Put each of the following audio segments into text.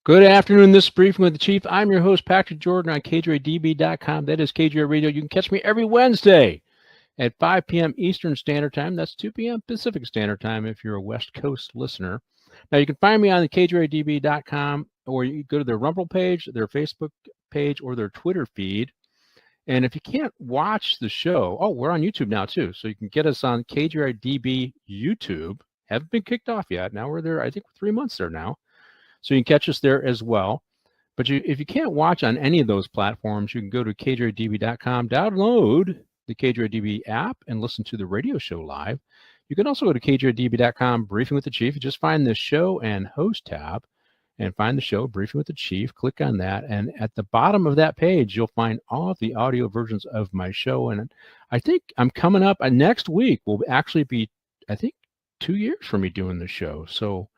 Good afternoon. This is Briefing with the Chief. I'm your host, Patrick Jordan on KJDB.com. That is KJ Radio. You can catch me every Wednesday at 5 p.m. Eastern Standard Time. That's 2 p.m. Pacific Standard Time if you're a West Coast listener. Now, you can find me on the KJDB.com, or you go to their Rumble page, their Facebook page, or their Twitter feed. And if you can't watch the show, we're on YouTube now, too. So you can get us on KJDB YouTube. Haven't been kicked off yet. Now we're there, I think, 3 months there now. So you can catch us there as well. But if you can't watch on any of those platforms, you can go to KJDB.com, download the KJDB app, and listen to the radio show live. You can also go to KJDB.com, Briefing with the Chief. You just find the show and host tab and find the show, Briefing with the Chief. Click on that. And at the bottom of that page, you'll find all of the audio versions of my show. And I think I'm coming up next week will actually be, I think, 2 years for me doing the show. So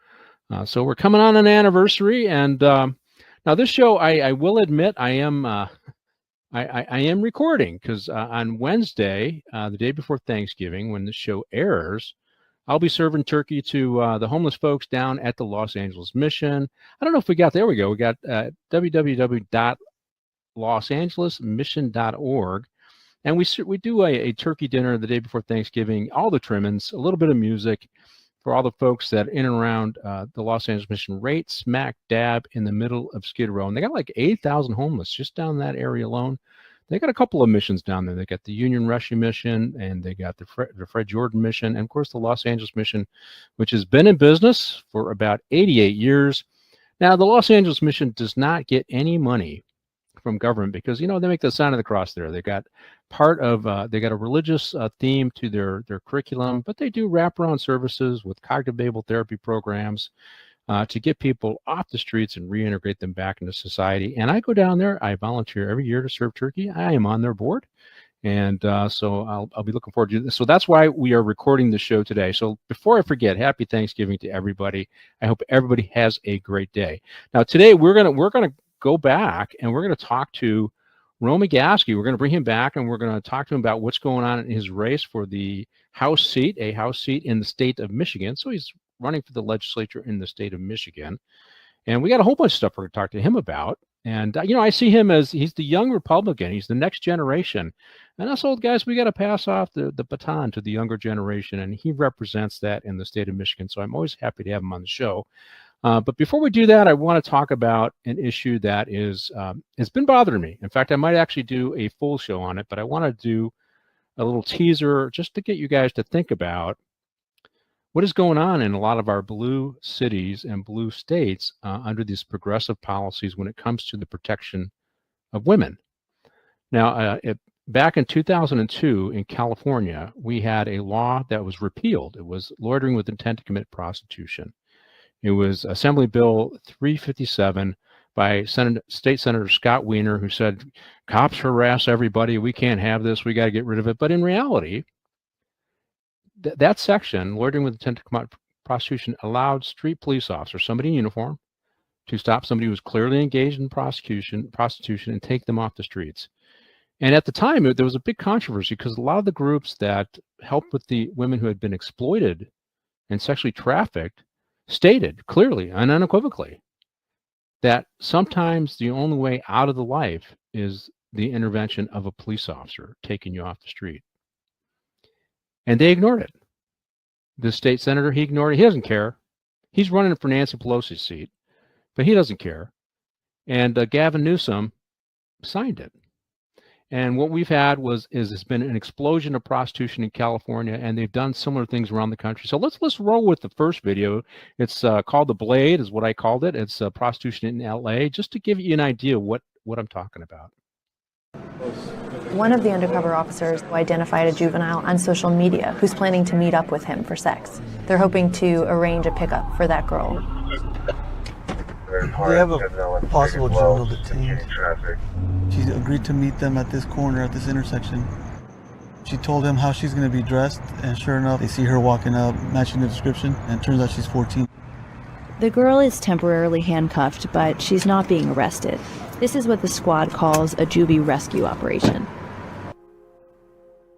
we're coming on an anniversary, and now this show, I will admit, I am recording because on Wednesday, the day before Thanksgiving, when the show airs, I'll be serving turkey to the homeless folks down at the Los Angeles Mission. I don't know if we got there. We go. We got www.losangelesmission.org, and we do a turkey dinner the day before Thanksgiving. All the trimmings, a little bit of music, for all the folks that in and around the Los Angeles Mission, right smack dab in the middle of Skid Row. And they got like 8,000 homeless just down that area alone. They got a couple of missions down there. They got the Union Russia Mission, and they got the Fred Jordan Mission, and of course the Los Angeles Mission, which has been in business for about 88 years. Now, the Los Angeles Mission does not get any money from government because, they make the sign of the cross there. They got they got a religious theme to their curriculum, but they do wraparound services with cognitive behavioral therapy programs to get people off the streets and reintegrate them back into society. And I go down there. I volunteer every year to serve turkey. I am on their board. And so I'll be looking forward to this. So that's why we are recording the show today. So before I forget, happy Thanksgiving to everybody. I hope everybody has a great day. Now, today we're gonna go back and we're going to talk to Romy Gaskey. We're going to bring him back and we're going to talk to him about what's going on in his race for the House seat, a House seat in the state of Michigan. So he's running for the legislature in the state of Michigan. And we got a whole bunch of stuff we're going to talk to him about. And, I see him as he's the young Republican. He's the next generation. And us old guys, we got to pass off the baton to the younger generation. And he represents that in the state of Michigan. So I'm always happy to have him on the show. But before we do that, I want to talk about an issue that has been bothering me. In fact, I might actually do a full show on it, but I want to do a little teaser just to get you guys to think about what is going on in a lot of our blue cities and blue states under these progressive policies when it comes to the protection of women. Now, back in 2002 in California, we had a law that was repealed. It was loitering with intent to commit prostitution. It was Assembly Bill 357 by State Senator Scott Wiener, who said, cops harass everybody. We can't have this. We got to get rid of it. But in reality, that section, loitering with intent to commit prostitution, allowed street police officers, somebody in uniform, to stop somebody who was clearly engaged in prostitution and take them off the streets. And at the time, there was a big controversy because a lot of the groups that helped with the women who had been exploited and sexually trafficked stated clearly and unequivocally that sometimes the only way out of the life is the intervention of a police officer taking you off the street. And they ignored it. The state senator, he ignored it. He doesn't care. He's running for Nancy Pelosi's seat, but he doesn't care. And Gavin Newsom signed it. And what we've had has been an explosion of prostitution in California, and they've done similar things around the country. So let's roll with the first video. It's called The Blade, is what I called it. It's prostitution in LA, just to give you an idea what I'm talking about. One of the undercover officers identified a juvenile on social media who's planning to meet up with him for sex. They're hoping to arrange a pickup for that girl. They have a possible juvenile detained. She agreed to meet them at this corner, at this intersection. She told him how she's going to be dressed, and sure enough, they see her walking up, matching the description, and it turns out she's 14. The girl is temporarily handcuffed, but she's not being arrested. This is what the squad calls a juvie rescue operation.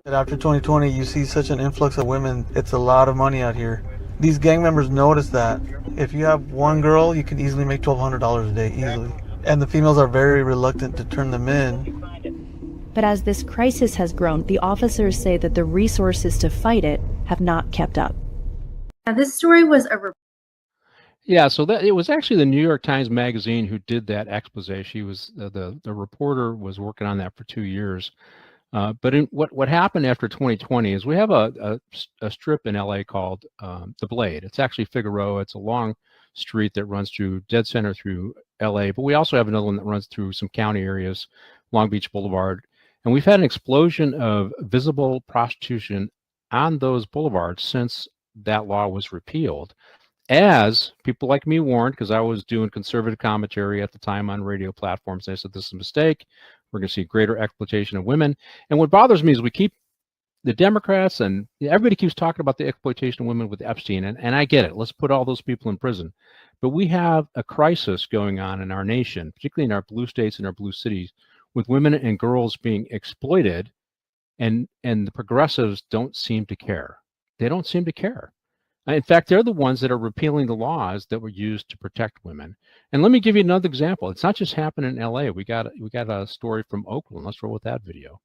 After 2020, you see such an influx of women. It's a lot of money out here. These gang members notice that if you have one girl, you can easily make $1,200 a day, easily. And the females are very reluctant to turn them in. But as this crisis has grown, the officers say that the resources to fight it have not kept up. Now, this story was Yeah, so that it was actually the New York Times Magazine who did that expose. She was the reporter was working on that for 2 years. But what happened after 2020 is we have a strip in LA called the Blade. It's actually Figueroa. It's a long street that runs through dead center through LA. But we also have another one that runs through some county areas, Long Beach Boulevard. And we've had an explosion of visible prostitution on those boulevards since that law was repealed. As people like me warned, because I was doing conservative commentary at the time on radio platforms, they said this is a mistake. We're going to see greater exploitation of women. And what bothers me is we keep the Democrats and everybody keeps talking about the exploitation of women with Epstein. And I get it. Let's put all those people in prison. But we have a crisis going on in our nation, particularly in our blue states and our blue cities, with women and girls being exploited. And the progressives don't seem to care. They don't seem to care. In fact, they're the ones that are repealing the laws that were used to protect women. And let me give you another example. It's not just happening in LA. We got a story from Oakland. Let's roll with that video.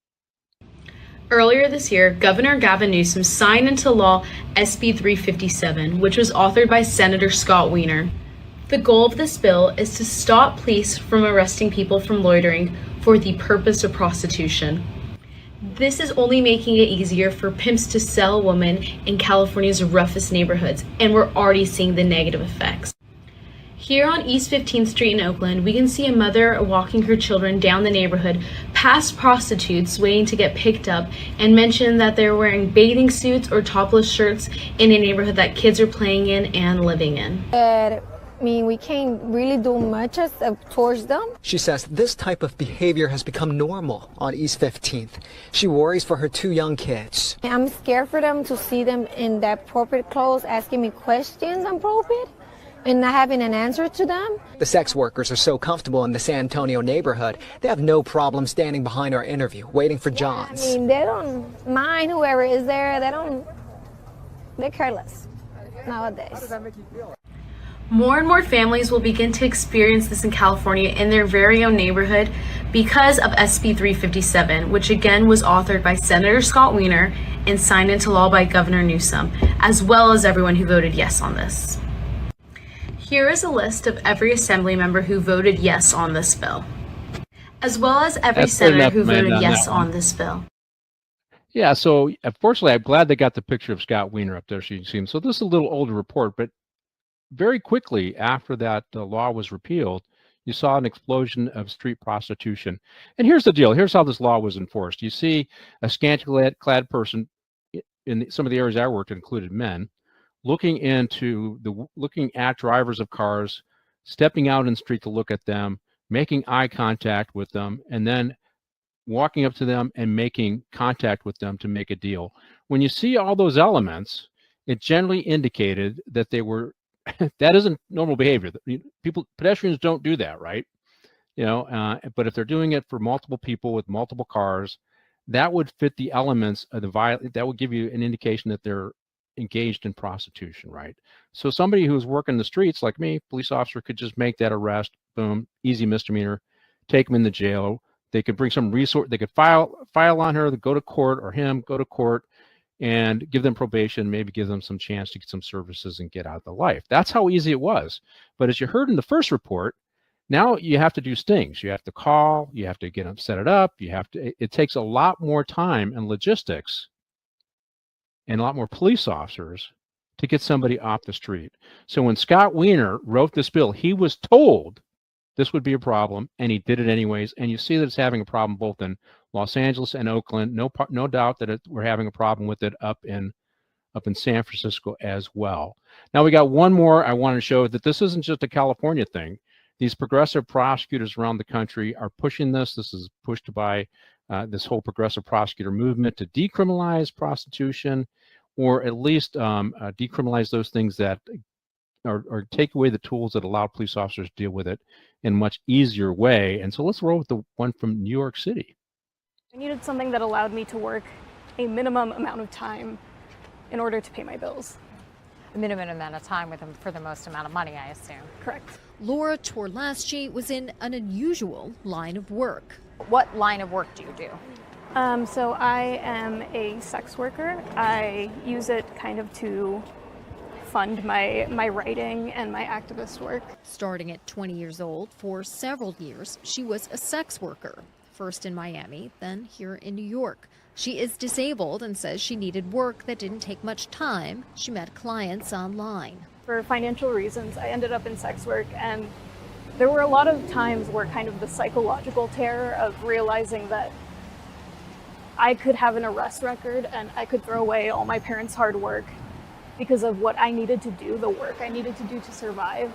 Earlier this year, Governor Gavin Newsom signed into law SB 357, which was authored by Senator Scott Wiener. The goal of this bill is to stop police from arresting people from loitering for the purpose of prostitution. This is only making it easier for pimps to sell women in California's roughest neighborhoods, and we're already seeing the negative effects. Here on East 15th Street in Oakland, we can see a mother walking her children down the neighborhood past prostitutes waiting to get picked up and mention that they're wearing bathing suits or topless shirts in a neighborhood that kids are playing in and living in. I mean, we can't really do much towards them. She says this type of behavior has become normal on East 15th. She worries for her 2 young kids. I'm scared for them to see them in that appropriate clothes, asking me questions appropriate, and not having an answer to them. The sex workers are so comfortable in the San Antonio neighborhood, they have no problem standing behind our interview, waiting for Johns. I mean, they don't mind whoever is there. They're careless nowadays. How does that make you feel? More and more families will begin to experience this in California in their very own neighborhood because of SB 357, which again was authored by Senator Scott Wiener and signed into law by Governor Newsom, as well as everyone who voted yes on this. Here is a list of every assembly member who voted yes on this bill, as well as every senator who voted yes on this bill. Yeah, so unfortunately, I'm glad they got the picture of Scott Wiener up there so you can see him. So this is a little older report, but very quickly after that law was repealed, you saw an explosion of street prostitution. And here's the deal. Here's how this law was enforced. You see a scantily clad person in some of the areas I worked in, included men, looking at drivers of cars, stepping out in the street to look at them, making eye contact with them, and then walking up to them and making contact with them to make a deal. When you see all those elements, it generally indicated that they were that isn't normal behavior. Pedestrians don't do that, right? But if they're doing it for multiple people with multiple cars, that would fit the elements of that would give you an indication that they're engaged in prostitution, right? So somebody who's working the streets like me, police officer, could just make that arrest, boom, easy misdemeanor, take them in the jail. They could bring some resource, they could file on her, go to court, or him, go to court, and give them probation, maybe give them some chance to get some services and get out of the life. That's how easy it was. But as you heard in the first report, now you have to do stings. You have to call, you have to get them set it up, it takes a lot more time and logistics and a lot more police officers to get somebody off the street. So when Scott Wiener wrote this bill, he was told this would be a problem, and he did it anyways. And you see that it's having a problem both in Los Angeles and Oakland. No doubt that we're having a problem with it up in San Francisco as well. Now we got one more I want to show that this isn't just a California thing. These progressive prosecutors around the country are pushing this. This is pushed by this whole progressive prosecutor movement to decriminalize prostitution, or at least decriminalize those things that or take away the tools that allow police officers to deal with it in a much easier way. And so let's roll with the one from New York City. I needed something that allowed me to work a minimum amount of time in order to pay my bills. minimum amount of time with them for the most amount of money, I assume. Correct. Laura Torlaschi was in an unusual line of work. What line of work do you do? So I am a sex worker. I use it kind of to fund my writing and my activist work. Starting at 20 years old, for several years, she was a sex worker, first in Miami, then here in New York. She is disabled and says she needed work that didn't take much time. She met clients online. For financial reasons, I ended up in sex work, and there were a lot of times where kind of the psychological terror of realizing that I could have an arrest record and I could throw away all my parents' hard work because of what I needed to do, the work I needed to do to survive,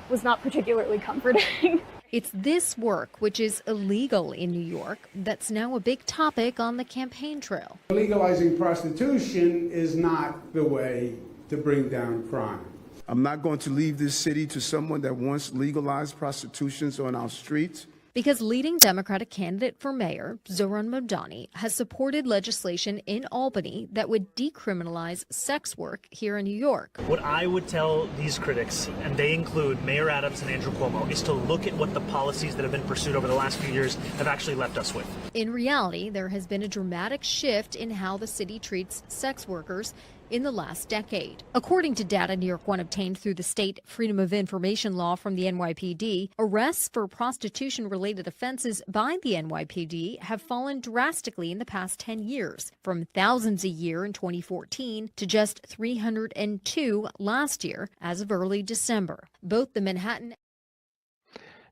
was not particularly comforting. It's this work, which is illegal in New York, that's now a big topic on the campaign trail. Legalizing prostitution is not the way to bring down crime. I'm not going to leave this city to someone that wants legalized prostitutions on our streets. Because leading Democratic candidate for mayor, Zohran Mamdani, has supported legislation in Albany that would decriminalize sex work here in New York. What I would tell these critics, and they include Mayor Adams and Andrew Cuomo, is to look at what the policies that have been pursued over the last few years have actually left us with. In reality, there has been a dramatic shift in how the city treats sex workers in the last decade. According to data New York One obtained through the state Freedom of Information law from the NYPD, arrests for prostitution-related offenses by the NYPD have fallen drastically in the past 10 years, from thousands a year in 2014 to just 302 last year as of early December. Both the Manhattan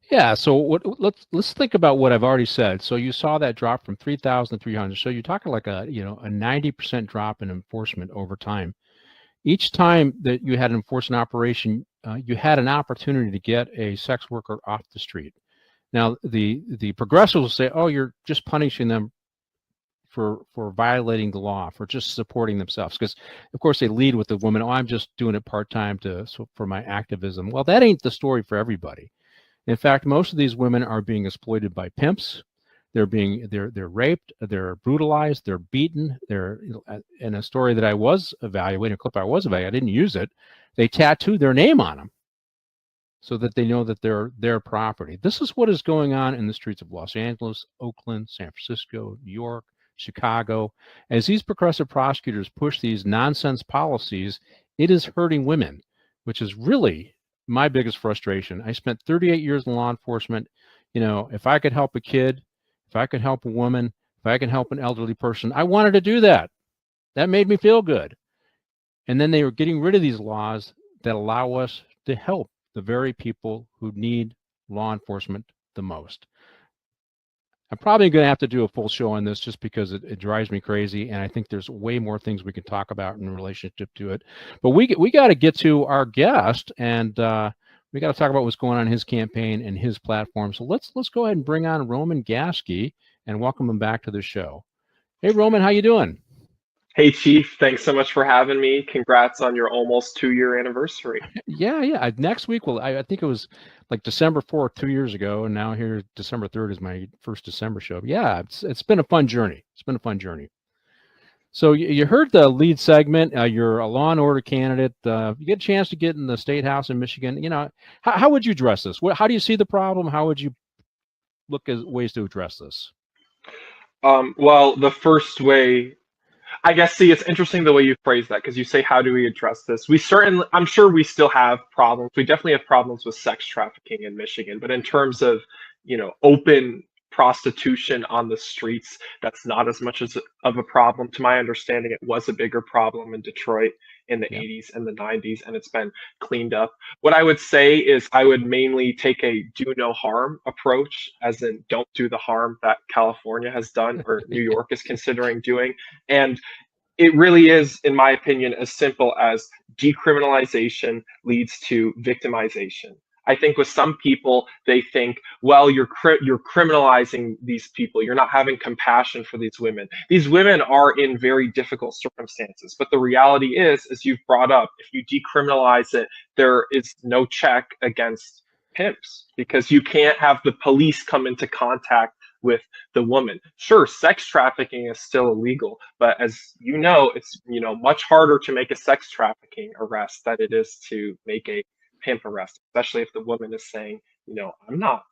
Yeah, so let's think about what I've already said. So you saw that drop from 3,000 to 300. So you're talking like a 90% drop in enforcement over time. Each time that you had an enforcement operation, you had an opportunity to get a sex worker off the street. Now the progressives will say, "Oh, you're just punishing them for violating the law, for just supporting themselves," because of course they lead with the woman, "Oh, I'm just doing it part-time for my activism." Well, that ain't the story for everybody. In fact, most of these women are being exploited by pimps. They're raped, they're brutalized, they're beaten. They're in a story that I was evaluating, a clip I was evaluating, I didn't use it. They tattooed their name on them so that they know that they're their property. This is what is going on in the streets of Los Angeles, Oakland, San Francisco, New York, Chicago. As these progressive prosecutors push these nonsense policies, it is hurting women, which is really my biggest frustration. I spent 38 years in law enforcement. If I could help a kid, if I could help a woman, if I could help an elderly person, I wanted to do that. That made me feel good. And then they were getting rid of these laws that allow us to help the very people who need law enforcement the most. I'm probably going to have to do a full show on this just because it drives me crazy, and I think there's way more things we can talk about in relationship to it. But we got to get to our guest, and we got to talk about what's going on in his campaign and his platform. So let's go ahead and bring on Roman Gaskey and welcome him back to the show. Hey, Roman, how you doing? Hey, Chief. Thanks so much for having me. Congrats on your almost 2-year anniversary. Yeah. Next week, I think it was like December 4th, 2 years ago, and now here December 3rd is my first December show. Yeah, it's been a fun journey. So you heard the lead segment. You're a law and order candidate. You get a chance to get in the state house in Michigan. How would you address this? How do you see the problem? How would you look at ways to address this? Well, the first way, I guess, it's interesting the way you phrase that, because you say, how do we address this? I'm sure we still have problems. We definitely have problems with sex trafficking in Michigan, but in terms of, open prostitution on the streets, that's not as much of a problem. To my understanding, it was a bigger problem in Detroit in the 80s and the 90s, and it's been cleaned up. What I would say is I would mainly take a do no harm approach, as in don't do the harm that California has done or New York is considering doing. And it really is, in my opinion, as simple as decriminalization leads to victimization. I think with some people, they think, well, you're criminalizing these people. You're not having compassion for these women. These women are in very difficult circumstances. But the reality is, as you've brought up, if you decriminalize it, there is no check against pimps, because you can't have the police come into contact with the woman. Sure, sex trafficking is still illegal, but as you know, it's much harder to make a sex trafficking arrest than it is to make a pimp arrest, especially if the woman is saying, I'm not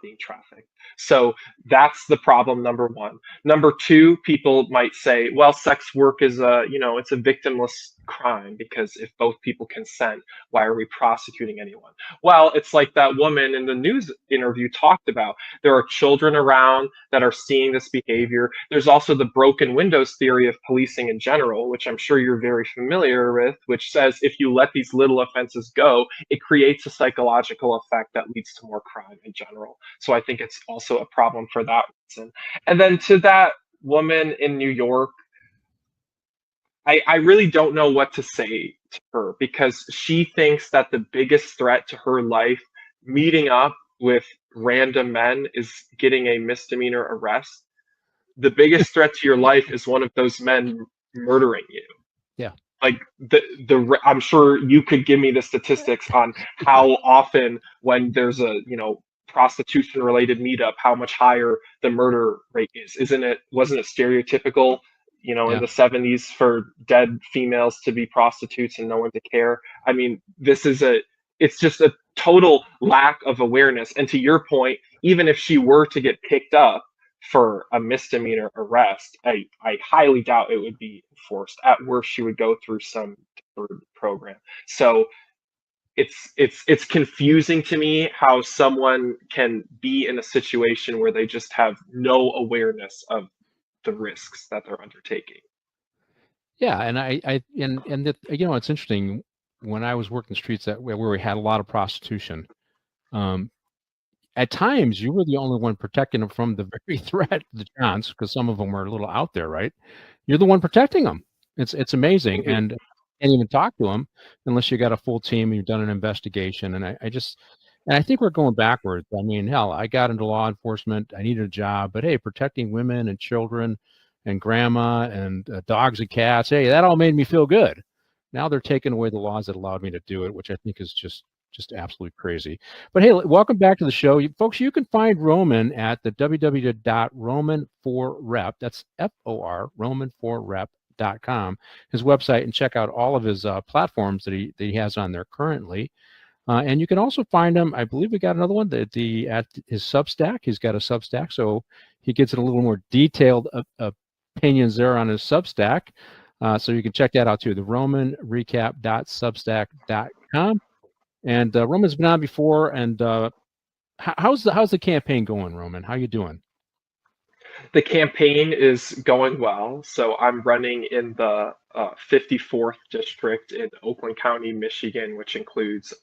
being trafficked. So that's the problem, number one. Number two, people might say, well, sex work is it's a victimless crime because if both people consent, why are we prosecuting anyone? Well, it's like that woman in the news interview talked about. There are children around that are seeing this behavior. There's also the broken windows theory of policing in general, which I'm sure you're very familiar with, which says if you let these little offenses go, it creates a psychological effect that leads to more crime in general. So I think it's also a problem for that reason. And then to that woman in New York, I really don't know what to say to her because she thinks that the biggest threat to her life, meeting up with random men, is getting a misdemeanor arrest. The biggest threat to your life is one of those men murdering you. Yeah. Like I'm sure you could give me the statistics on how often when there's a prostitution related meetup, how much higher the murder rate is. Wasn't it stereotypical in the 70s for dead females to be prostitutes and no one to care? I mean, it's just a total lack of awareness. And to your point, even if she were to get picked up for a misdemeanor arrest, I highly doubt it would be enforced. At worst, she would go through some deferred program. So it's confusing to me how someone can be in a situation where they just have no awareness of the risks that they're undertaking. Yeah, and it's interesting. When I was working the streets where we had a lot of prostitution, at times you were the only one protecting them from the very threat, the chance, because some of them were a little out there, right? You're the one protecting them. It's amazing, and can't even talk to them unless you got a full team and you've done an investigation. And I think we're going backwards. I mean, hell, I got into law enforcement. I needed a job, but hey, protecting women and children and grandma and dogs and cats, hey, that all made me feel good. Now they're taking away the laws that allowed me to do it, which I think is just absolutely crazy. But hey, welcome back to the show. Folks, you can find Roman at the www.roman4rep, that's F-O-R, roman4rep.com, his website, and check out all of his platforms that he has on there currently. And you can also find him, I believe we got another one, at his Substack. He's got a Substack, so he gets it a little more detailed opinions there on his Substack. So you can check that out too, the romanrecap.substack.com. And Roman's been on before. And how's the campaign going, Roman? How you doing? The campaign is going well. So I'm running in the 54th district in Oakland County, Michigan, which includes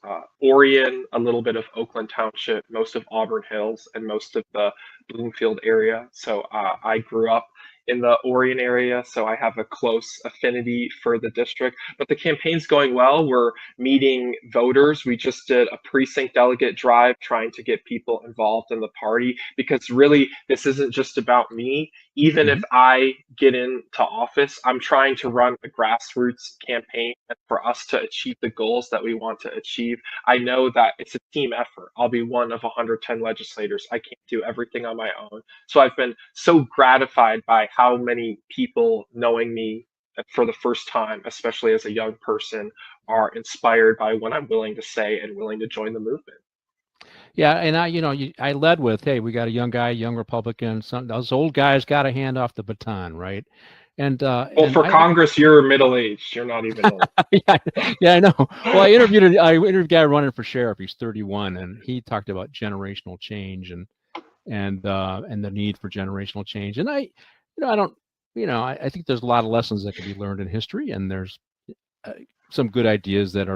Orion, a little bit of Oakland Township, most of Auburn Hills, and most of the Bloomfield area. So I grew up in the Orion area, so I have a close affinity for the district. But the campaign's going well. We're meeting voters. We just did a precinct delegate drive trying to get people involved in the party, because really this isn't just about me. Even if I get into office, I'm trying to run a grassroots campaign. And for us to achieve the goals that we want to achieve, I know that it's a team effort. I'll be one of 110 legislators. I can't do everything on my own. So I've been so gratified by how many people knowing me for the first time, especially as a young person, are inspired by what I'm willing to say and willing to join the movement. Yeah, and I led with, hey, we got a young guy, young Republican. Those old guys got to hand off the baton, right? And for Congress, you're middle-aged. You're not even old. yeah, I know. Well, I interviewed a guy running for sheriff. He's 31, and he talked about generational change and the need for generational change. And I think there's a lot of lessons that can be learned in history, and there's some good ideas that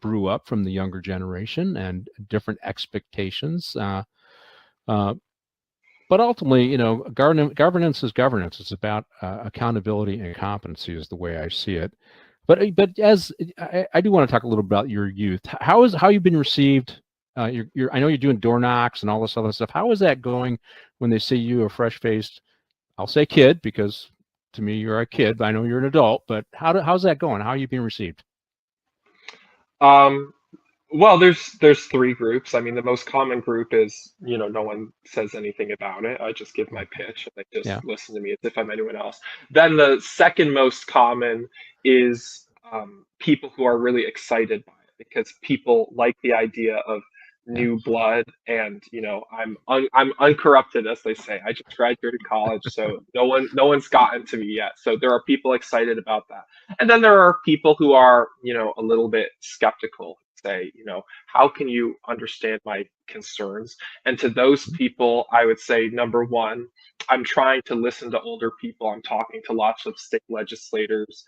brew up from the younger generation and different expectations. But ultimately, governance is governance. It's about accountability and competency is the way I see it. But as I do want to talk a little about your youth. How you've been received? I know you're doing door knocks and all this other stuff. How is that going when they see you, a fresh-faced, I'll say kid, because to me you're a kid, but I know you're an adult. But how's that going? How are you being received? Well, there's three groups. I mean, the most common group is, no one says anything about it. I just give my pitch and they just Yeah. listen to me as if I'm anyone else. Then the second most common is people who are really excited by it because people like the idea of new blood and I'm uncorrupted, as they say. I just graduated college, so no one's gotten to me yet. So there are people excited about that. And then there are people who are, a little bit skeptical, say, how can you understand my concerns? And to those people, I would say, number one, I'm trying to listen to older people. I'm talking to lots of state legislators,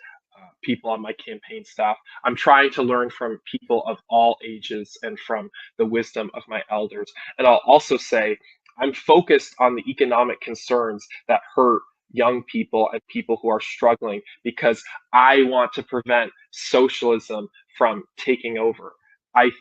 people on my campaign staff. I'm trying to learn from people of all ages and from the wisdom of my elders. And I'll also say, I'm focused on the economic concerns that hurt young people and people who are struggling because I want to prevent socialism from taking over.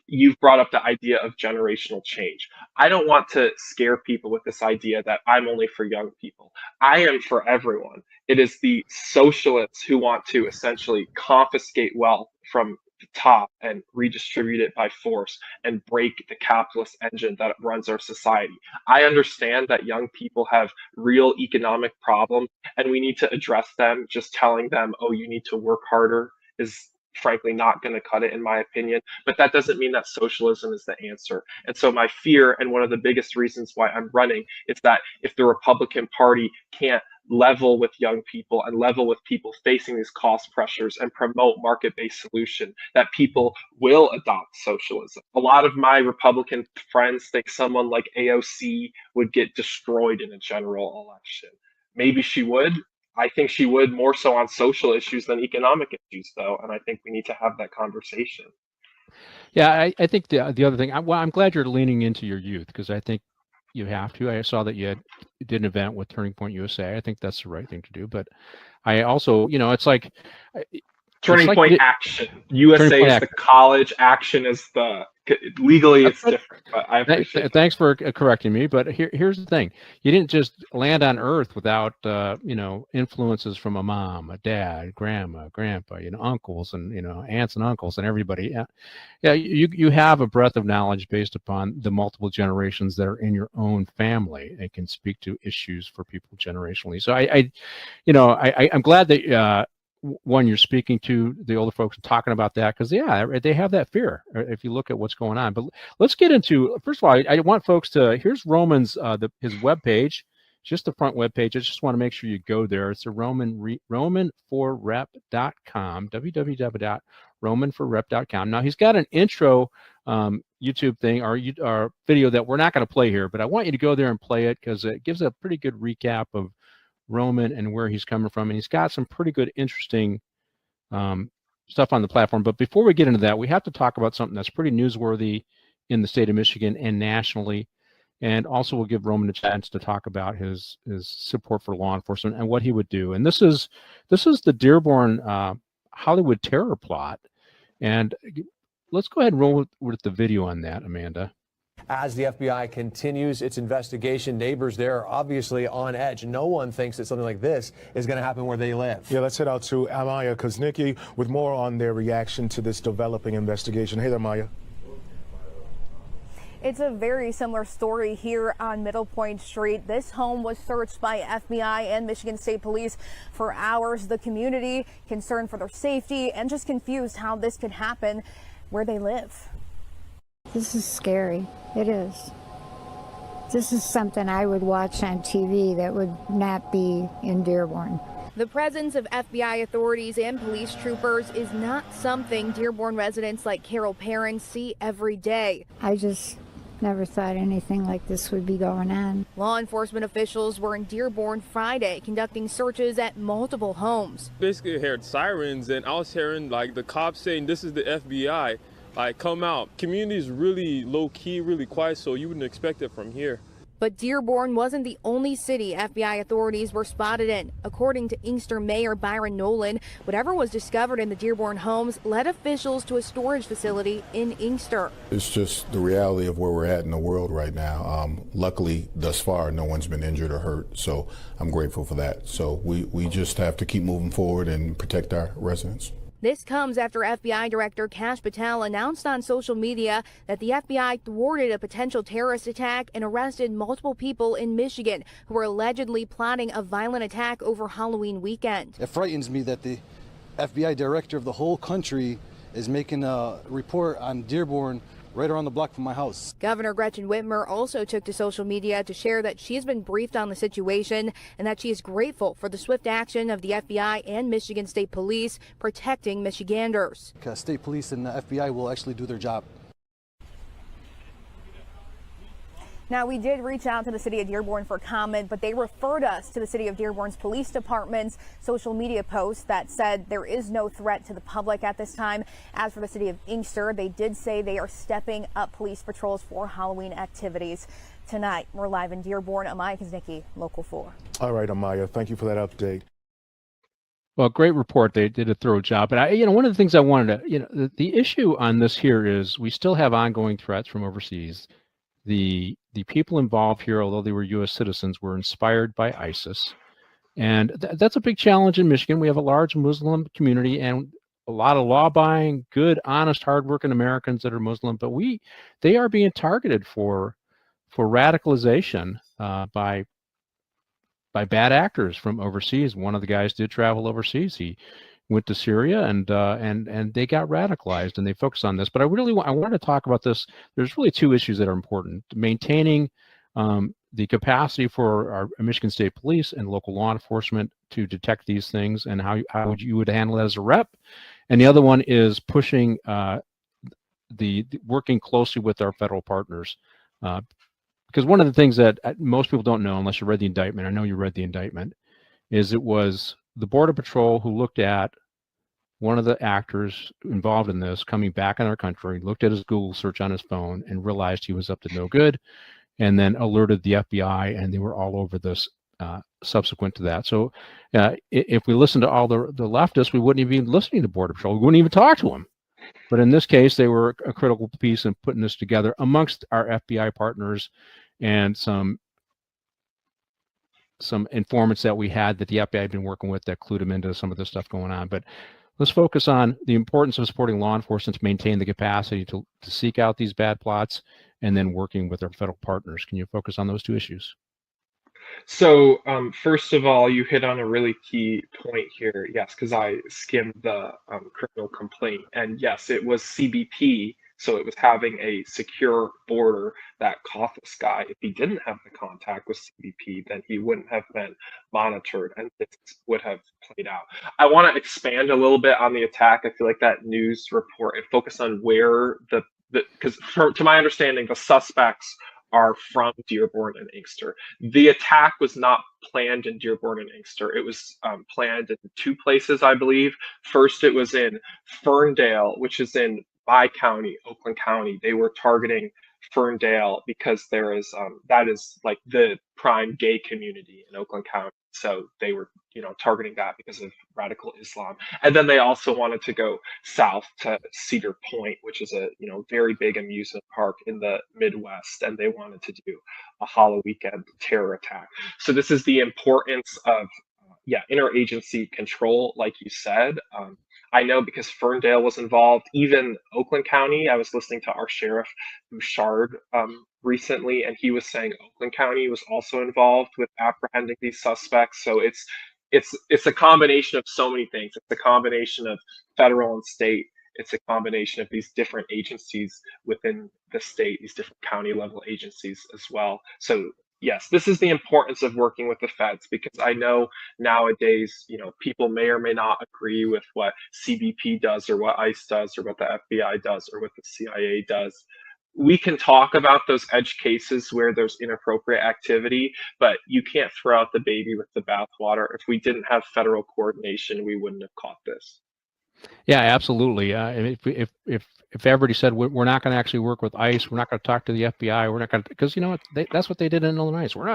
You've brought up the idea of generational change. I don't want to scare people with this idea that I'm only for young people. I am for everyone. It is the socialists who want to essentially confiscate wealth from the top and redistribute it by force and break the capitalist engine that runs our society. I understand that young people have real economic problems and we need to address them. Just telling them, oh, you need to work harder is frankly not going to cut it, in my opinion. But that doesn't mean that socialism is the answer. And so my fear, and one of the biggest reasons why I'm running, is that if the Republican Party can't level with young people and level with people facing these cost pressures and promote market-based solution, that people will adopt socialism. A lot of my Republican friends think someone like AOC would get destroyed in a general election. Maybe she would. I think she would more so on social issues than economic issues, though, and I think we need to have that conversation. Yeah, I think the other thing, I'm glad you're leaning into your youth because I think you have to. I saw that you did an event with Turning Point USA. I think that's the right thing to do. But I also, it's like Turning Point Action. USA is the college. Action is the legally. It's different. But I appreciate it. Thanks for correcting me. But here's the thing: you didn't just land on Earth without influences from a mom, a dad, grandma, grandpa, uncles, and aunts and uncles and everybody. Yeah, you have a breadth of knowledge based upon the multiple generations that are in your own family and can speak to issues for people generationally. So I'm glad that. One, you're speaking to the older folks and talking about that because they have that fear if you look at what's going on. But let's get into, first of all, I want folks to, here's Roman's his webpage, just the front webpage. I just want to make sure you go there. It's a romanforrep.com, www.romanforrep.com. Now he's got an intro YouTube thing or video that we're not going to play here, but I want you to go there and play it because it gives a pretty good recap of Roman and where he's coming from, and he's got some pretty good, interesting stuff on the platform. But before we get into that, we have to talk about something that's pretty newsworthy in the state of Michigan and nationally, and also we'll give Roman a chance to talk about his support for law enforcement and what he would do. And this is the Dearborn Hollywood terror plot, and let's go ahead and roll with the video on that, Amanda. As the FBI continues its investigation, neighbors there are obviously on edge. No one thinks that something like this is going to happen where they live. Yeah, let's head out to Amaya Koznicki with more on their reaction to this developing investigation. Hey there, Maya. It's a very similar story here on Middle Point Street. This home was searched by FBI and Michigan State Police for hours. The community concerned for their safety and just confused how this could happen where they live. This is scary. It is. This is something I would watch on TV that would not be in Dearborn. The presence of FBI authorities and police troopers is not something Dearborn residents like Carol Perrin see every day. I just never thought anything like this would be going on. Law enforcement officials were in Dearborn Friday conducting searches at multiple homes. Basically I heard sirens and I was hearing like the cops saying this is the FBI. Like, come out. Community is really low-key, really quiet, so you wouldn't expect it from here. But Dearborn wasn't the only city FBI authorities were spotted in. According to Inkster Mayor Byron Nolan, whatever was discovered in the Dearborn homes led officials to a storage facility in Inkster. It's just the reality of where we're at in the world right now. Luckily, thus far, no one's been injured or hurt, so I'm grateful for that. So we just have to keep moving forward and protect our residents. This comes after FBI Director Kash Patel announced on social media that the FBI thwarted a potential terrorist attack and arrested multiple people in Michigan who were allegedly plotting a violent attack over Halloween weekend. It frightens me that the FBI Director of the whole country is making a report on Dearborn right around the block from my house. Governor Gretchen Whitmer also took to social media to share that she has been briefed on the situation and that she is grateful for the swift action of the FBI and Michigan State Police protecting Michiganders. State Police and the FBI will actually do their job. Now, we did reach out to the city of Dearborn for comment, but they referred us to the city of Dearborn's police department's social media post that said there is no threat to the public at this time. As for the city of Inkster, they did say they are stepping up police patrols for Halloween activities. Tonight, we're live in Dearborn. Amaya Kaznicki, Local 4. All right, Amaya, thank you for that update. Well, great report. They did a thorough job. But one of the things I wanted to, the issue on this here is we still have ongoing threats from overseas. The people involved here, although they were U.S. citizens, were inspired by ISIS. And that's a big challenge in Michigan. We have a large Muslim community and a lot of law-abiding, good, honest, hardworking Americans that are Muslim. But they are being targeted for radicalization by bad actors from overseas. One of the guys did travel overseas. He went to Syria and they got radicalized, and they focused on this. But I wanted to talk about this. There's really two issues that are important: maintaining the capacity for our Michigan State Police and local law enforcement to detect these things, and how you would handle it as a rep. And the other one is pushing the working closely with our federal partners. Because one of the things that most people don't know, unless you read the indictment, I know you read the indictment, is it was the Border Patrol who looked at one of the actors involved in this coming back in our country, looked at his Google search on his phone and realized he was up to no good, and then alerted the FBI, and they were all over this subsequent to that. So if we listened to all the leftists, we wouldn't even be listening to Border Patrol. We wouldn't even talk to them. But in this case, they were a critical piece in putting this together amongst our FBI partners and some informants that we had that the FBI had been working with that clued them into some of this stuff going on. But let's focus on the importance of supporting law enforcement to maintain the capacity to seek out these bad plots, and then working with our federal partners. Can you focus on those two issues? So first of all, you hit on a really key point here. Yes, because I skimmed the criminal complaint, and yes, it was CBP. So it was having a secure border that caught this guy. If he didn't have the contact with CBP, then he wouldn't have been monitored, and this would have played out. I want to expand a little bit on the attack. I feel like that news report, it focused on where because to my understanding, the suspects are from Dearborn and Inkster. The attack was not planned in Dearborn and Inkster. It was planned in two places, I believe. First, it was in Ferndale, which is in my county, Oakland County. They were targeting Ferndale because there is that is like the prime gay community in Oakland County. So they were, targeting that because of radical Islam. And then they also wanted to go south to Cedar Point, which is a, very big amusement park in the Midwest. And they wanted to do a Halloween weekend terror attack. So this is the importance of, interagency control, like you said. I know because Ferndale was involved, even Oakland County. I was listening to our sheriff, Bouchard, recently, and he was saying Oakland County was also involved with apprehending these suspects. So it's a combination of so many things. It's a combination of federal and state. It's a combination of these different agencies within the state, these different county level agencies as well. So yes, this is the importance of working with the feds, because I know nowadays, people may or may not agree with what CBP does or what ICE does or what the FBI does or what the CIA does. We can talk about those edge cases where there's inappropriate activity, but you can't throw out the baby with the bathwater. If we didn't have federal coordination, we wouldn't have caught this. Yeah, absolutely. If everybody said we're not going to actually work with ICE, we're not going to talk to the FBI, we're not going to, because that's what they did in Illinois. We're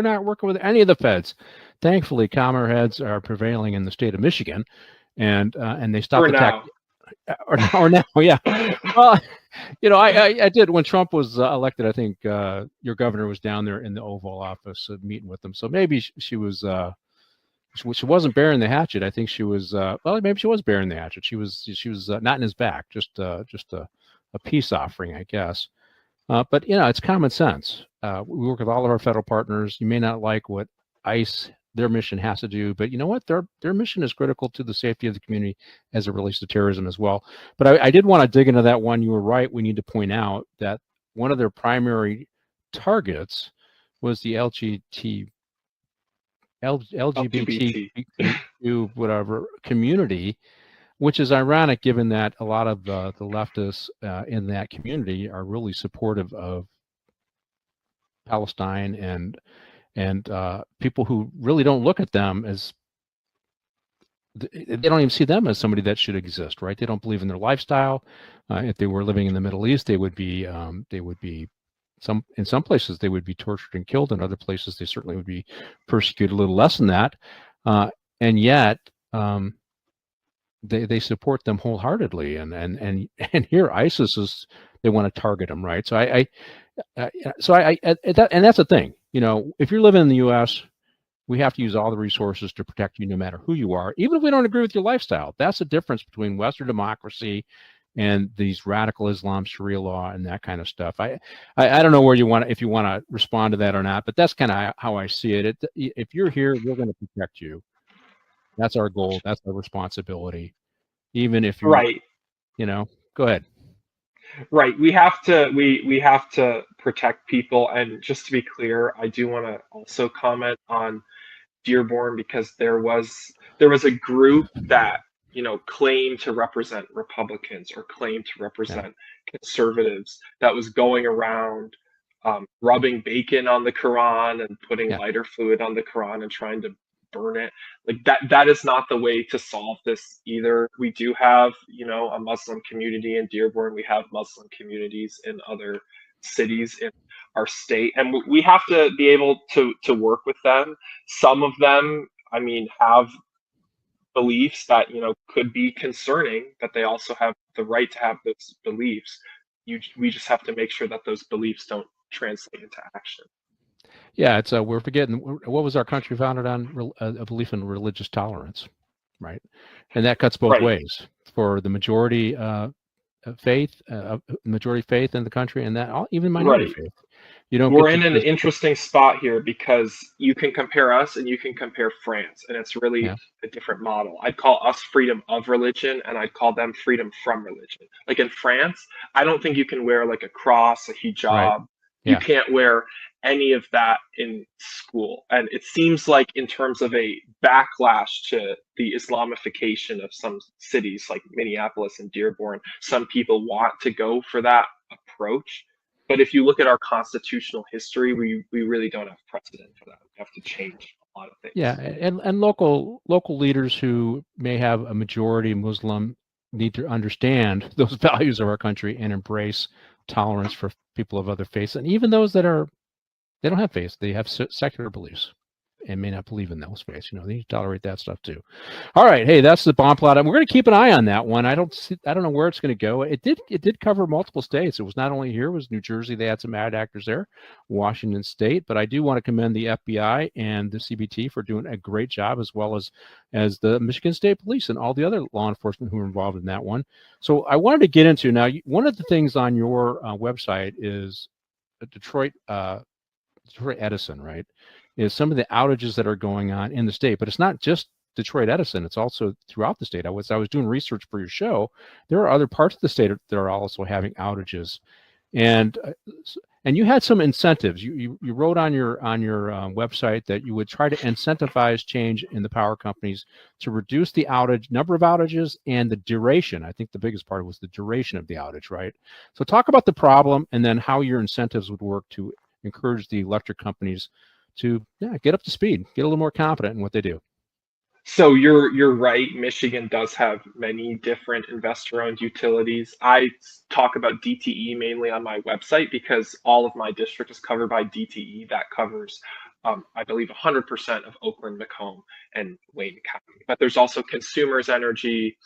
not working with any of the feds. Thankfully, calmer heads are prevailing in the state of Michigan, and they stopped attacking. Or now, yeah. Well, I did when Trump was elected. I think your governor was down there in the Oval Office meeting with them. So maybe she was She wasn't bearing the hatchet. I think she was. Well, maybe she was bearing the hatchet. She was not in his back. Just a peace offering, I guess. But it's common sense. We work with all of our federal partners. You may not like what ICE their mission has to do, but you know what? Their mission is critical to the safety of the community as it relates to terrorism as well. But I did want to dig into that one. You were right. We need to point out that one of their primary targets was the LGBTQ whatever community, which is ironic given that a lot of the leftists in that community are really supportive of Palestine and people who really don't look at them as they don't even see them as somebody that should exist, right? They don't believe in their lifestyle. If they were living in the Middle East, they would be in some places they would be tortured and killed. In other places, they certainly would be persecuted a little less than that. And yet they support them wholeheartedly. And here ISIS is, they want to target them, right? So and that's the thing. If you're living in the U.S., we have to use all the resources to protect you no matter who you are, even if we don't agree with your lifestyle. That's the difference between Western democracy and these radical Islam, Sharia law, and that kind of stuff. I don't know if you want to respond to that or not, but that's kind of how I see it. If you're here, we're going to protect you. That's our goal. That's our responsibility. Even if you're right. Go ahead. Right. We have to protect people. And just to be clear, I do want to also comment on Dearborn, because there was a group that claimed to represent Republicans or claimed to represent conservatives that was going around rubbing bacon on the Quran and putting lighter fluid on the Quran and trying to burn it. Like that is not the way to solve this either. We do have a Muslim community in Dearborn. We have Muslim communities in other cities in our state, and we have to be able to work with them. Some of them, have beliefs that could be concerning, but they also have the right to have those beliefs. We just have to make sure that those beliefs don't translate into action. Yeah, it's we're forgetting, what was our country founded on? A belief in religious tolerance, right? And that cuts both ways for the majority faith in the country, and that even minority faith. We're in an interesting spot here because you can compare us and you can compare France, and it's really a different model. I'd call us freedom of religion, and I'd call them freedom from religion. Like in France, I don't think you can wear like a cross, a hijab. Right. You can't wear any of that in school. And it seems like in terms of a backlash to the Islamification of some cities like Minneapolis and Dearborn, some people want to go for that approach. But if you look at our constitutional history, we really don't have precedent for that. We have to change a lot of things. Yeah, and local leaders who may have a majority Muslim need to understand those values of our country and embrace tolerance for people of other faiths, and even those that they don't have faith, they have secular beliefs and may not believe in those faiths. They need to tolerate that stuff too. All right, hey, that's the bomb plot, and we're going to keep an eye on that one. I don't know where it's going to go. It did cover multiple states. It was not only here; it was New Jersey. They had some bad actors there, Washington State. But I do want to commend the FBI and the CBT for doing a great job, as well as the Michigan State Police and all the other law enforcement who were involved in that one. So I wanted to get into now. One of the things on your website is Detroit Edison, right? Is some of the outages that are going on in the state, but it's not just Detroit Edison, it's also throughout the state. I was doing research for your show. There are other parts of the state that are also having outages, and you had some incentives. You wrote on your website that you would try to incentivize change in the power companies to reduce the number of outages and the duration. I think the biggest part was the duration of the outage, right? So talk about the problem and then how your incentives would work to encourage the electric companies to get up to speed, get a little more confident in what they do. So you're right. Michigan does have many different investor-owned utilities. I talk about DTE mainly on my website because all of my district is covered by DTE. That covers, I believe, 100% of Oakland, Macomb, and Wayne County. But there's also Consumers Energy.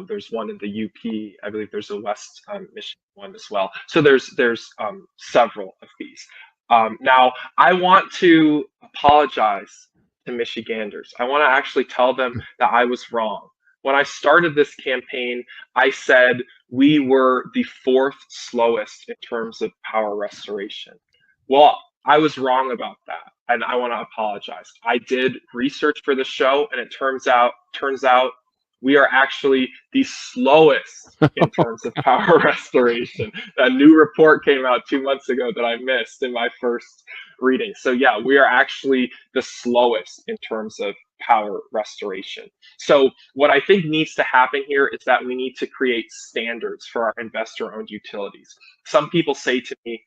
There's one in the UP. I believe there's a West Michigan one as well. So there's several of these. Now, I want to apologize to Michiganders. I want to actually tell them that I was wrong. When I started this campaign, I said we were the 4th slowest in terms of power restoration. Well, I was wrong about that, and I want to apologize. I did research for the show, and it turns out we are actually the slowest in terms of power restoration. A new report came out 2 months ago that I missed in my first reading. So yeah, we are actually the slowest in terms of power restoration. So what I think needs to happen here is that we need to create standards for our investor-owned utilities. Some people say to me,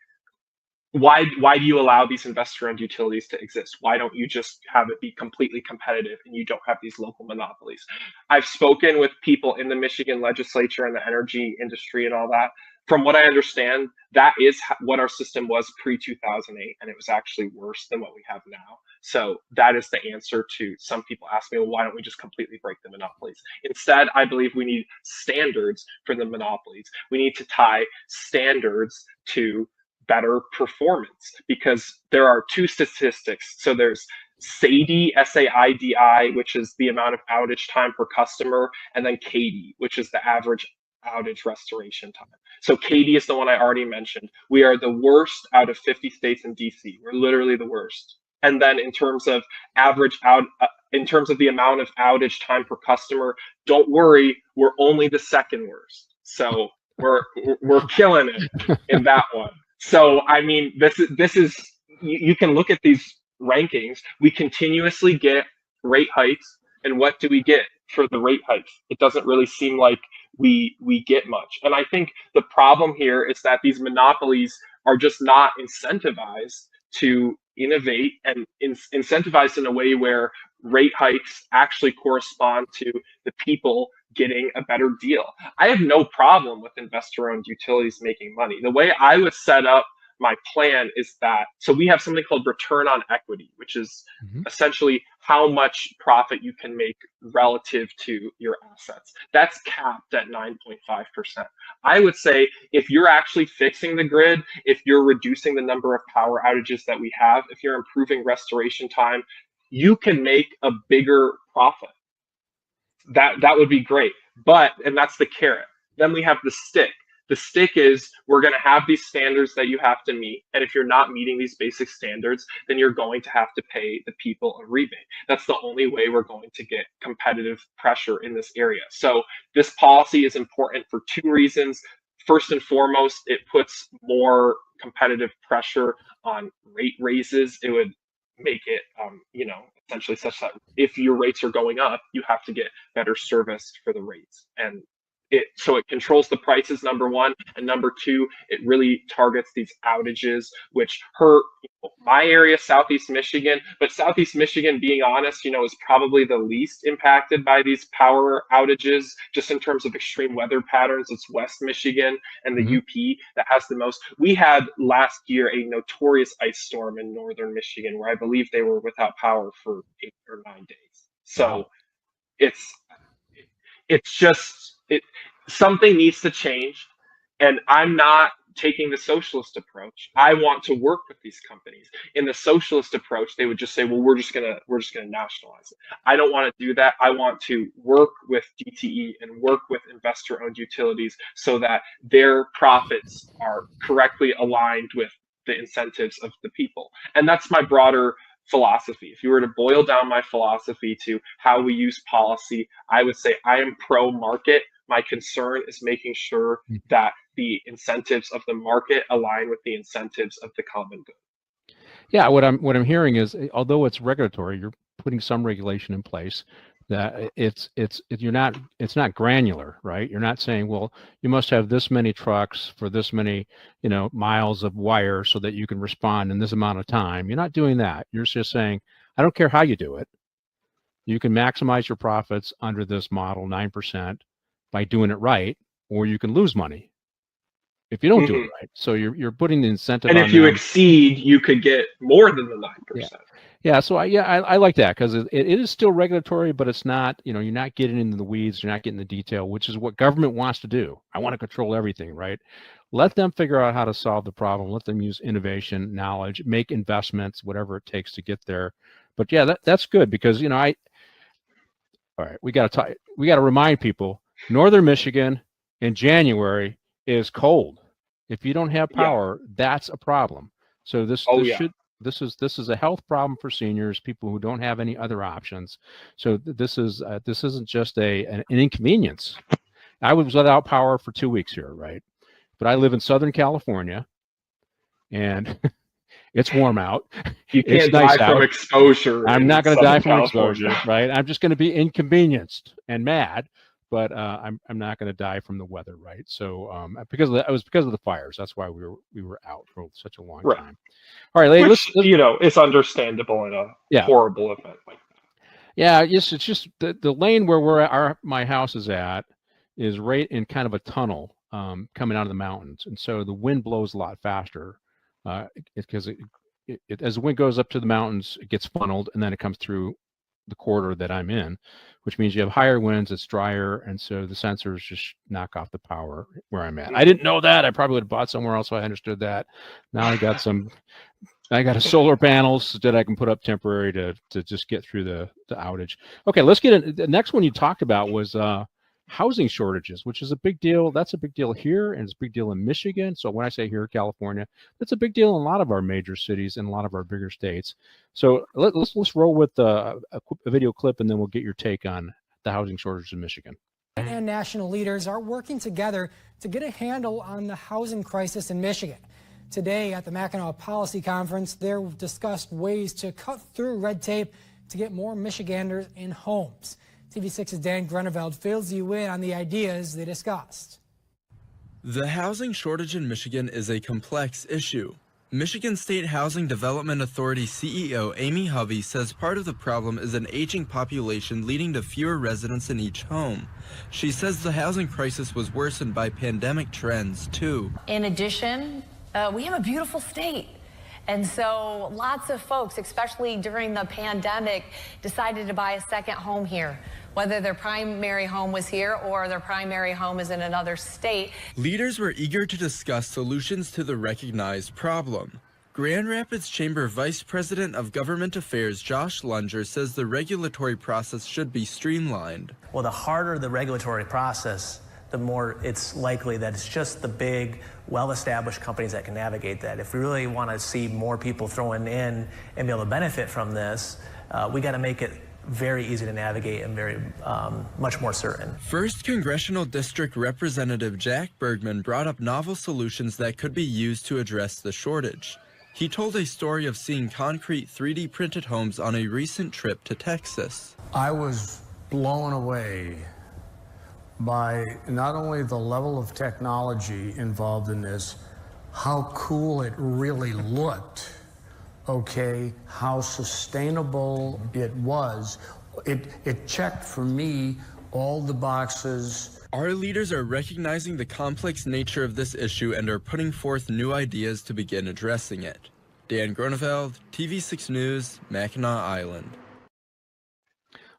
why do you allow these investor-owned utilities to exist? Why don't you just have it be completely competitive and you don't have these local monopolies? I've spoken with people in the Michigan legislature and the energy industry and all that. From what I understand, that is what our system was pre-2008, and it was actually worse than what we have now. So that is the answer to some people ask me, well, why don't we just completely break the monopolies? Instead, I believe we need standards for the monopolies. We need to tie standards to better performance, because there are 2 statistics. So there's SAIDI, SAIDI, which is the amount of outage time per customer, and then KD, which is the average outage restoration time. So KD is the one I already mentioned. We are the worst out of 50 states in DC. We're literally the worst. And then in terms of in terms of the amount of outage time per customer, don't worry, we're only the 2nd worst. So we're killing it in that one. So, I mean, this is you can look at these rankings. We continuously get rate hikes, and what do we get for the rate hikes? It doesn't really seem like we get much. And I think the problem here is that these monopolies are just not incentivized to innovate and incentivized in a way where rate hikes actually correspond to the people getting a better deal. I have no problem with investor-owned utilities making money. The way I would set up my plan is that, so we have something called return on equity, which is essentially how much profit you can make relative to your assets. That's capped at 9.5%. I would say if you're actually fixing the grid, if you're reducing the number of power outages that we have, if you're improving restoration time, you can make a bigger profit. That would be great. And that's the carrot. Then we have the stick. The stick is we're going to have these standards that you have to meet. And if you're not meeting these basic standards, then you're going to have to pay the people a rebate. That's the only way we're going to get competitive pressure in this area. So this policy is important for 2 reasons. First and foremost, it puts more competitive pressure on rate raises. It would make it, essentially such that if your rates are going up, you have to get better service for the rates. And so it controls the prices, number 1, and number 2, it really targets these outages, which hurt my area, Southeast Michigan. But Southeast Michigan, being honest, is probably the least impacted by these power outages, just in terms of extreme weather patterns. It's West Michigan and the UP that has the most. We had last year a notorious ice storm in northern Michigan, where I believe they were without power for 8 or 9 days. So it's just something needs to change, and I'm not taking the socialist approach. I want to work with these companies. In the socialist approach, they would just say, well, we're just gonna nationalize it. I don't want to do that. I want to work with DTE and work with investor-owned utilities so that their profits are correctly aligned with the incentives of the people. And that's my broader philosophy. If you were to boil down my philosophy to how we use policy, I would say I am pro-market. My concern is making sure that the incentives of the market align with the incentives of the common good. Yeah, what I'm hearing is, although it's regulatory, you're putting some regulation in place. That it's not granular, right? You're not saying, well, you must have this many trucks for this many, miles of wire so that you can respond in this amount of time. You're not doing that. You're just saying, I don't care how you do it. You can maximize your profits under this model, 9%, by doing it right, or you can lose money if you don't do it right. So you're putting the incentive. And if you exceed, you could get more than the 9%. Yeah, so I like that, because it is still regulatory, but it's not, you're not getting into the weeds, you're not getting the detail, which is what government wants to do. I want to control everything, right? Let them figure out how to solve the problem. Let them use innovation, knowledge, make investments, whatever it takes to get there. But yeah, that's good because all right, we got to remind people, Northern Michigan in January is cold. If you don't have power, that's a problem. So this is a health problem for seniors, people who don't have any other options. So this isn't just an inconvenience. I was without power for 2 weeks here, right? But I live in Southern California, and it's warm out. You can't die from exposure. I'm not going to die from exposure, right? I'm just going to be inconvenienced and mad, but I'm not going to die from the weather, right? So it was because of the fires. That's why we were out for such a long time. All right, let's it's understandable in a horrible event like that. Yeah, yes, it's just the lane where my house is at is right in kind of a tunnel coming out of the mountains, and so the wind blows a lot faster because as the wind goes up to the mountains, it gets funneled, and then it comes through the corridor that I'm in, which means you have higher winds, it's drier, and so the sensors just knock off the power where I'm at. I didn't know that. I probably would have bought somewhere else if I understood that. Now I got a solar panels that I can put up temporary to just get through the outage. Okay, let's get in. The next one you talked about was housing shortages, which is a big deal. That's a big deal here, and it's a big deal in Michigan. So when I say here, California, that's a big deal in a lot of our major cities and a lot of our bigger states. So let's roll with a video clip, and then we'll get your take on the housing shortages in Michigan. And national leaders are working together to get a handle on the housing crisis in Michigan. Today at the Mackinac Policy Conference, they discussed ways to cut through red tape to get more Michiganders in homes. TV6's Dan Grunewald fills you in on the ideas they discussed. The housing shortage in Michigan is a complex issue. Michigan State Housing Development Authority CEO Amy Hovey says part of the problem is an aging population leading to fewer residents in each home. She says the housing crisis was worsened by pandemic trends, too. In addition, we have a beautiful state. And so lots of folks, especially during the pandemic, decided to buy a second home here, whether their primary home was here or their primary home is in another state. Leaders were eager to discuss solutions to the recognized problem. Grand Rapids Chamber Vice President of Government Affairs Josh Lunger says the regulatory process should be streamlined. Well, the harder the regulatory process, the more it's likely that it's just the big, well-established companies that can navigate that. If we really want to see more people throwing in and be able to benefit from this, we got to make it very easy to navigate and very much more certain. First Congressional District Representative Jack Bergman brought up novel solutions that could be used to address the shortage. He told a story of seeing concrete 3D printed homes on a recent trip to Texas. I was blown away by not only the level of technology involved in this, how cool it really looked, okay, how sustainable it was. It checked for me all the boxes. Our leaders are recognizing the complex nature of this issue and are putting forth new ideas to begin addressing it. Dan Grunewald, TV6 News, Mackinac Island.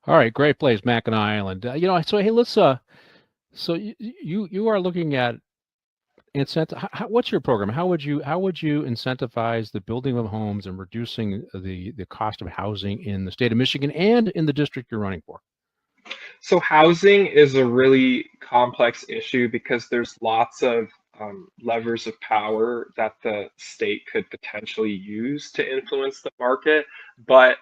All right, great place, Mackinac Island. So hey, let's so you are looking at incentive. What's your program? How would you incentivize the building of homes and reducing the cost of housing in the state of Michigan and in the district you're running for? So housing is a really complex issue because there's lots of levers of power that the state could potentially use to influence the market, but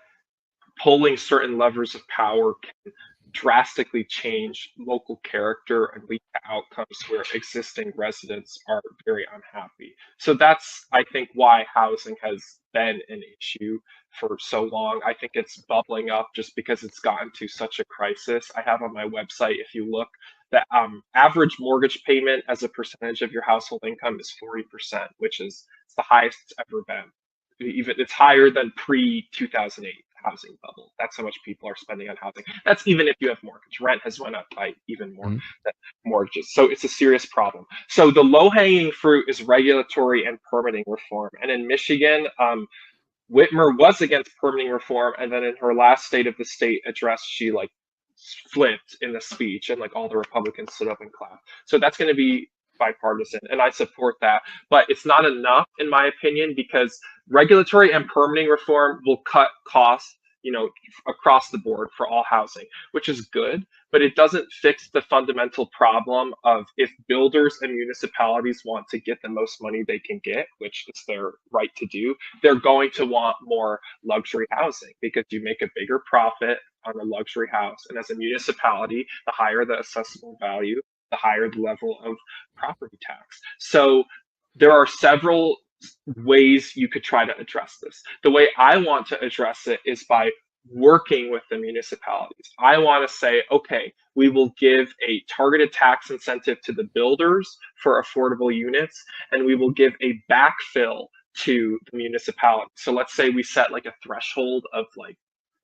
pulling certain levers of power can drastically change local character and lead to outcomes where existing residents are very unhappy. So that's, I think, why housing has been an issue for so long. I think it's bubbling up just because it's gotten to such a crisis. I have on my website, if you look, the average mortgage payment as a percentage of your household income is 40%, which is the highest it's ever been. Even it's higher than pre-2008 housing bubble. That's how much people are spending on housing. That's even if you have mortgage. Rent has went up by even more than mortgages. So it's a serious problem. So the low-hanging fruit is regulatory and permitting reform. And in Michigan, Whitmer was against permitting reform, and then in her last State of the State address, she flipped in the speech, and all the Republicans stood up and clapped. So that's going to be bipartisan, and I support that. But it's not enough, in my opinion, because regulatory and permitting reform will cut costs, across the board for all housing, which is good, but it doesn't fix the fundamental problem of if builders and municipalities want to get the most money they can get, which is their right to do, they're going to want more luxury housing because you make a bigger profit on a luxury house. And as a municipality, the higher the assessable value, the higher the level of property tax. So there are several ways you could try to address this. The way I want to address it is by working with the municipalities. I want to say, okay, we will give a targeted tax incentive to the builders for affordable units, and we will give a backfill to the municipality. So let's say we set like a threshold of like,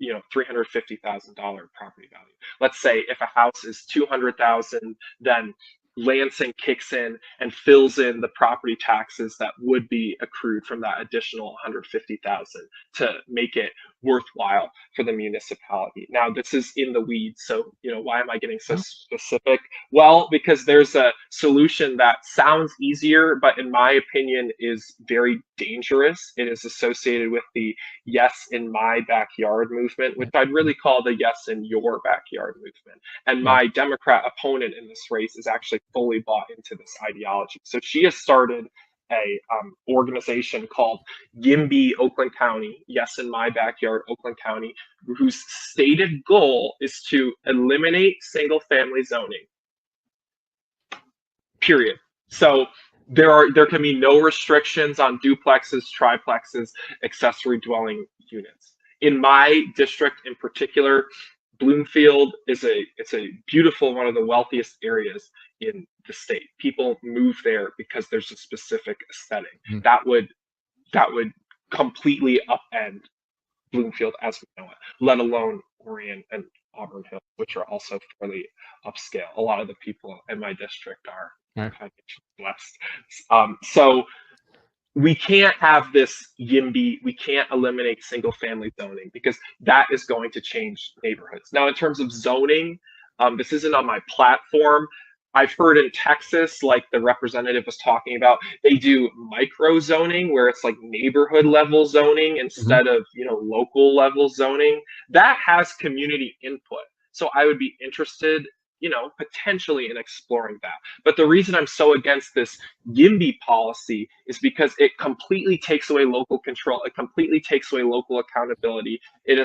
$350,000 property value. Let's say if a house is 200,000, then Lansing kicks in and fills in the property taxes that would be accrued from that additional 150,000 to make it worthwhile for the municipality. Now, this is in the weeds, so why am I getting so specific? Well, because there's a solution that sounds easier, but in my opinion is very dangerous. It is associated with the yes in my backyard movement, which I'd really call the yes in your backyard movement. And my Democrat opponent in this race is actually fully bought into this ideology. So she has started a organization called YIMBY Oakland County, yes in my backyard Oakland County, whose stated goal is to eliminate single family zoning. Period. So there can be no restrictions on duplexes, triplexes, accessory dwelling units. In my district in particular, Bloomfield is a beautiful, one of the wealthiest areas in the state. People move there because there's a specific aesthetic that would completely upend Bloomfield as we know it, let alone Orion and Auburn Hills, which are also fairly upscale. A lot of the people in my district are blessed. So we can't have this YIMBY. We can't eliminate single family zoning because that is going to change neighborhoods. Now, in terms of zoning, this isn't on my platform. I've heard in Texas, like the representative was talking about, they do micro zoning where it's like neighborhood level zoning instead of, local level zoning. That has community input. So I would be interested, potentially in exploring that. But the reason I'm so against this YIMBY policy is because it completely takes away local control. It completely takes away local accountability. It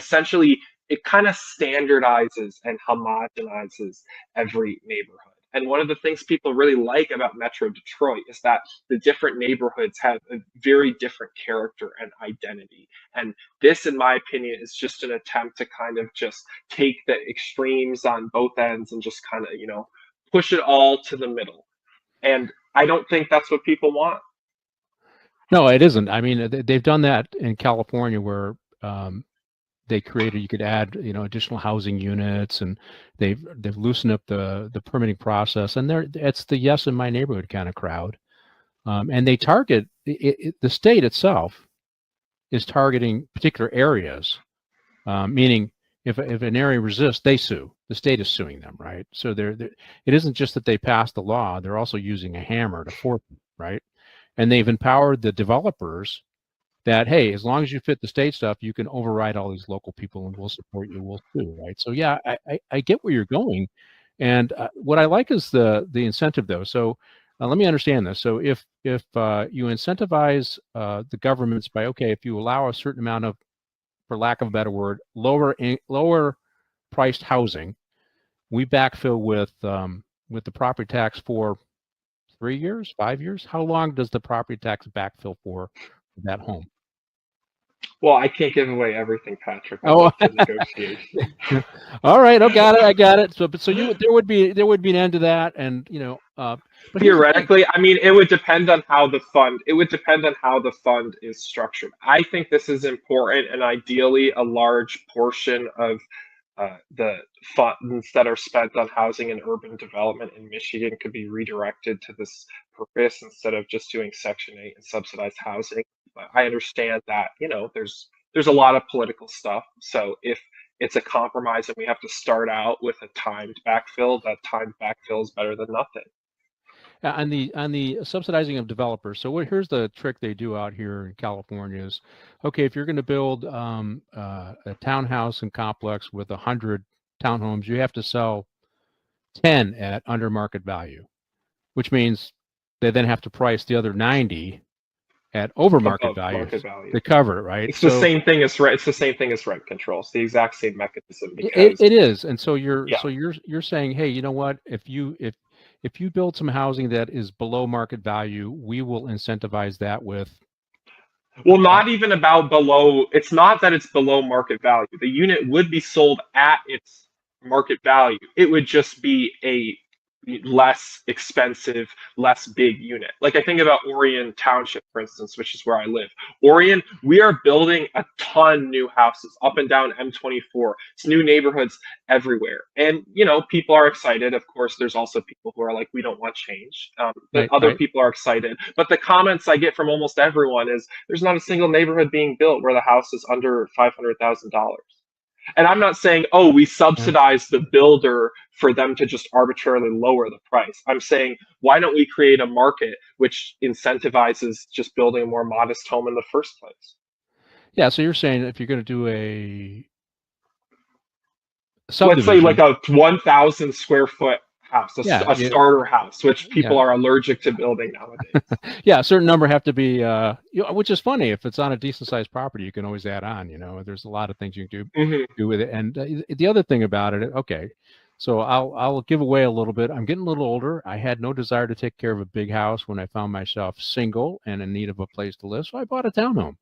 kind of standardizes and homogenizes every neighborhood. And one of the things people really like about Metro Detroit is that the different neighborhoods have a very different character and identity. And this, in my opinion, is just an attempt to kind of just take the extremes on both ends and just kind of, push it all to the middle. And I don't think that's what people want. No, it isn't. I mean, they've done that in California where they created, you could add, additional housing units, and they've loosened up the permitting process, and it's the yes in my neighborhood kind of crowd, and they target the state itself is targeting particular areas, meaning if an area resists, they sue. The state is suing them, right? So it isn't just that they passed the law; they're also using a hammer to force it, right? And they've empowered the developers that, hey, as long as you fit the state stuff, you can override all these local people and we'll support you, we'll sue, right? So yeah, I get where you're going. And what I like is the incentive though. So let me understand this. So if you incentivize the governments by, okay, if you allow a certain amount of, for lack of a better word, lower priced housing, we backfill with the property tax for 3 years, 5 years. How long does the property tax backfill for that home? Well, I can't give away everything, Patrick. Oh, negotiation. All right, I got it. So there would be an end to that, and but theoretically, I mean, it would depend on how the fund. It would depend on how the fund is structured. I think this is important, and ideally, a large portion of the funds that are spent on housing and urban development in Michigan could be redirected to this purpose instead of just doing Section 8 and subsidized housing. But I understand that, there's a lot of political stuff. So if it's a compromise and we have to start out with a timed backfill, that timed backfill is better than nothing. On the subsidizing of developers. So here's the trick they do out here in California is, okay, if you're going to build a townhouse and complex with 100 townhomes, you have to sell 10 at under market value, which means they then have to price the other 90 at over market value to cover it, right? It's the same thing as rent. It's the same thing as rent control. It's the exact same mechanism. Because it is, and so you're saying, hey, you know what? If you build some housing that is below market value, we will incentivize that with. Well, not even about below. It's not that it's below market value. The unit would be sold at its market value. It would just be a less expensive, less big unit. Like I think about Orion Township, for instance, which is where I live. Orion, we are building a ton new houses up and down M24. It's new neighborhoods everywhere. And, you know, people are excited. Of course, there's also people who are like, we don't want change. But other people are excited. But the comments I get from almost everyone is there's not a single neighborhood being built where the house is under $500,000. And I'm not saying, oh, we subsidize the builder for them to just arbitrarily lower the price. I'm saying, why don't we create a market which incentivizes just building a more modest home in the first place? Yeah, so you're saying if you're going to do a let's say like a 1,000 square foot house, a starter house, which people are allergic to building nowadays. Yeah, a certain number have to be, which is funny. If it's on a decent sized property, you can always add on. You know, there's a lot of things you can do with it. And the other thing about it, okay, so I'll give away a little bit. I'm getting a little older. I had no desire to take care of a big house when I found myself single and in need of a place to live, so I bought a townhome.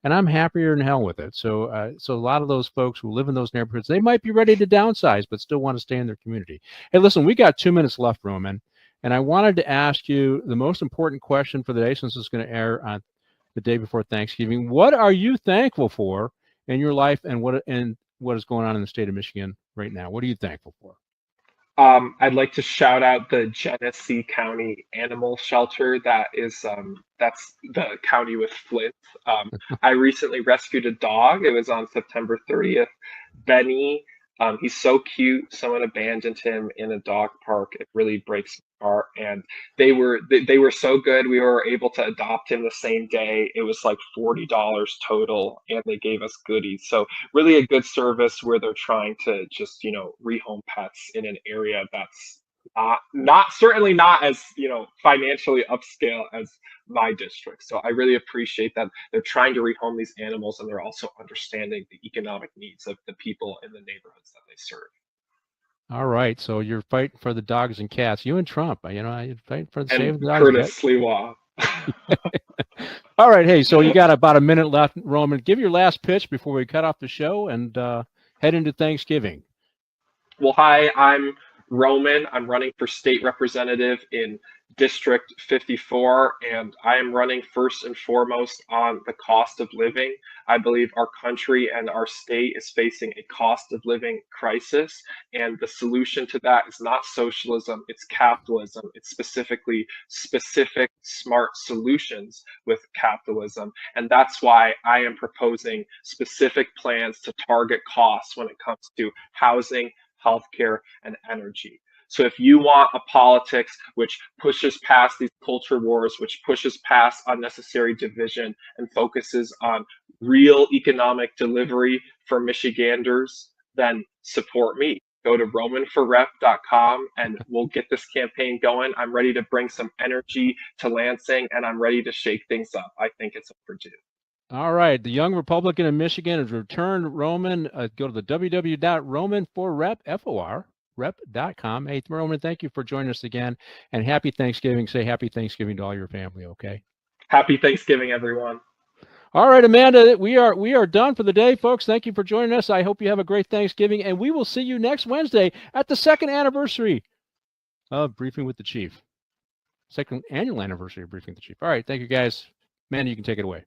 And I'm happier than hell with it. So, so a lot of those folks who live in those neighborhoods, they might be ready to downsize, but still want to stay in their community. Hey, listen, we got 2 minutes left, Roman, and I wanted to ask you the most important question for the day, since it's going to air on the day before Thanksgiving. What are you thankful for in your life, and what is going on in the state of Michigan right now? What are you thankful for? I'd like to shout out the Genesee County Animal Shelter. That's the county with Flint. I recently rescued a dog. It was on September 30th. Benny, he's so cute. Someone abandoned him in a dog park. It really breaks my heart. And they were so good. We were able to adopt him the same day. It was like $40 total, and they gave us goodies. So really a good service where they're trying to just, you know, rehome pets in an area that's certainly not as, you know, financially upscale as my district. So I really appreciate that they're trying to rehome these animals, and they're also understanding the economic needs of the people in the neighborhoods that they serve. All right, so you're fighting for the dogs and cats. You and Trump, you know, you're fighting for the save the dogs. Curtis Sliwa. All right, hey, so you got about a minute left, Roman. Give your last pitch before we cut off the show and head into Thanksgiving. Well, hi, I'm Roman. I'm running for state representative in District 54, and I am running first and foremost on the cost of living. I believe our country and our state is facing a cost of living crisis, and the solution to that is not socialism, it's capitalism. It's specific smart solutions with capitalism, and that's why I am proposing specific plans to target costs when it comes to housing, healthcare, and energy. So if you want a politics which pushes past these culture wars, which pushes past unnecessary division and focuses on real economic delivery for Michiganders, then support me. Go to romanforrep.com and we'll get this campaign going. I'm ready to bring some energy to Lansing, and I'm ready to shake things up. I think it's overdue. All right, the young Republican in Michigan has returned. Roman, go to the www.romanforrep.com. Hey, Roman, thank you for joining us again, and happy Thanksgiving. Say happy Thanksgiving to all your family, okay? Happy Thanksgiving, everyone. All right, Amanda, we are done for the day, folks. Thank you for joining us. I hope you have a great Thanksgiving, and we will see you next Wednesday at the second anniversary of Briefing with the Chief. Second annual anniversary of Briefing with the Chief. All right, thank you, guys. Amanda, you can take it away.